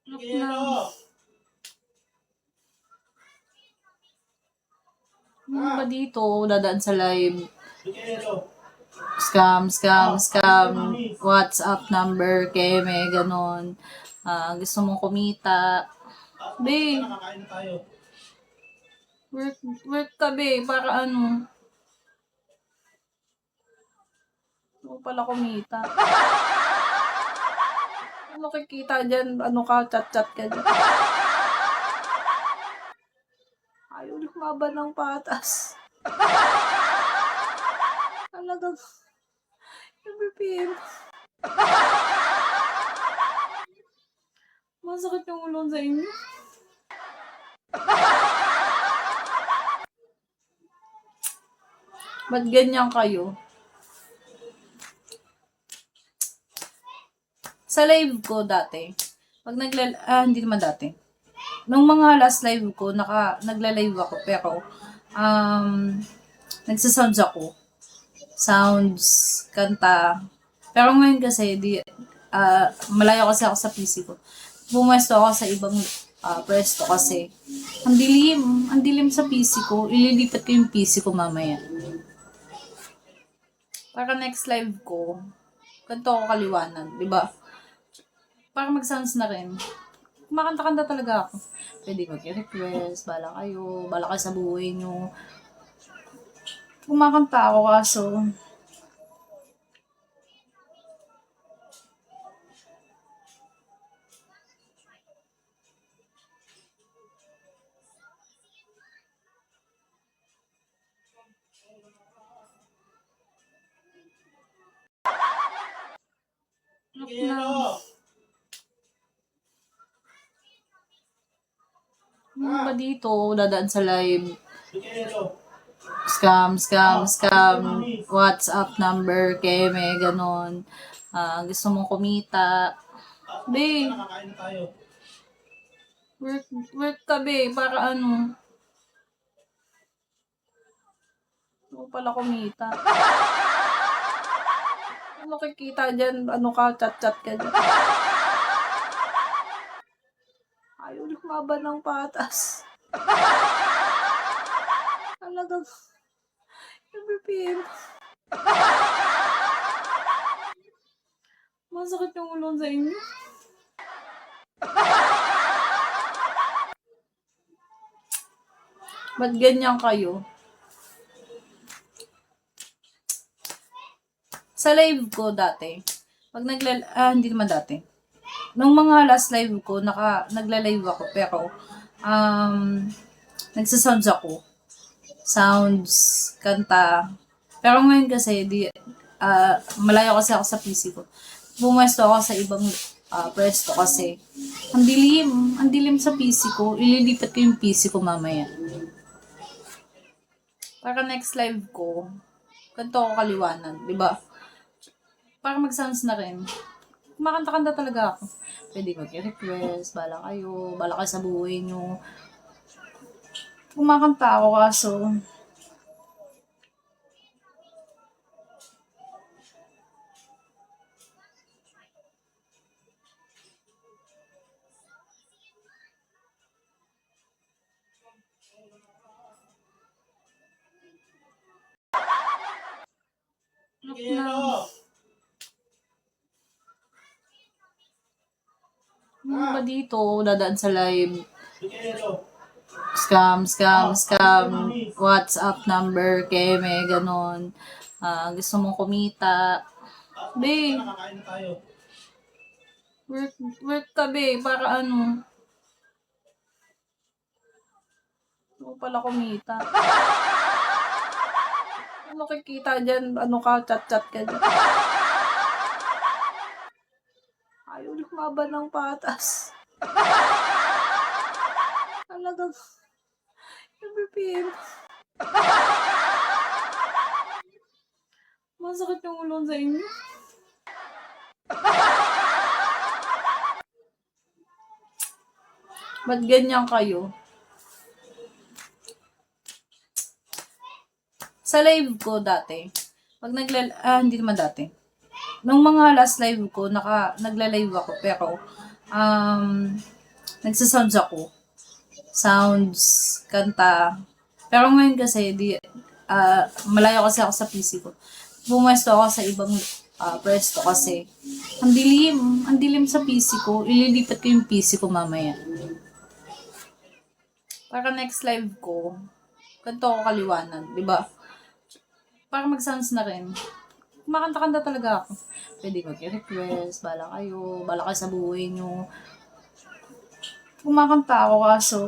Look na. Ano ba dito? Dadaan sa live. Scam. WhatsApp number, keme, ganon. Gusto mong kumita. Be, work ka be, para ano? Ano pala kumita? Ano kikita dyan? Ano ka? Chat-chat ka dyan? Ayaw lumaban ng patas. Talagang BPM. Masakit yung ulo sa inyo. Ba't ganyan kayo? Sa live ko dati, pag hindi naman dati. Nung mga last live ko, nagla-live ako, pero, nagsasounds ako. Sounds, kanta. Pero ngayon kasi, malayo kasi ako sa PC ko. Pumwesto ako sa ibang pwesto kasi. Ang dilim sa PC ko. Ililipat ko yung PC ko mamaya. Para next live ko, ganito ako kaliwanag, di ba? Para mag-sounds na rin. Kumakanta-kanta talaga ako. Pwede mag-request, bala kayo sa buhay nyo. Kumakanta ako kaso, look na. Ano ba dito? Dadaan sa live. Scam. WhatsApp number, keme, ganon. Gusto mong kumita. Be, work ka be, para ano? Ano pala kumita? Ano kikita dyan? Ano ka? Chat-chat ka dyan? Ayaw lumaban ng patas. Talagang BPM. Masakit yung ulo sa inyo. Ba't ganyan kayo? Sa live ko dati, pag hindi naman dati. Nung mga last live ko, nagla-live ako, pero, nagsasounds ako. Sounds, kanta. Pero ngayon kasi, malayo kasi ako sa PC ko. Pumwesto ako sa ibang pwesto kasi. Ang dilim sa PC ko. Ililipat ko yung PC ko mamaya. Para next live ko, ganito ako kaliwanag, di ba? Para mag-sounds na rin. Kumakanta-kanta talaga ako. Pwede mag-request, bala kayo sa buhay nyo. Kumakanta ako kaso, look na. Ano ba dito? Dadaan sa live. Scam. WhatsApp number, keme, ganon. Gusto mong kumita. Be, work ka be, para ano? Ano pala kumita? Ano kikita dyan? Ano ka? Chat-chat ka dyan? Ayaw lumaban ng patas. Talagang BPM. Masakit yung ulo sa inyo. Ba't ganyan kayo? Sa live ko dati, pag hindi naman dati. Nung mga last live ko, nagla-live ako, pero, nagsasounds ako. Sounds, kanta. Pero ngayon kasi, malayo kasi ako sa PC ko. Pumuesto ako sa ibang pwesto kasi ang dilim sa PC ko. Ililipat ko yung PC ko mamaya. Para next live ko, ganito ako kaliwanag, di ba? Para mag-sounds na rin. Kumakanta-kanta talaga ako. Pwede mag-request, bala kayo sa buhay nyo. Kumakanta ako kaso,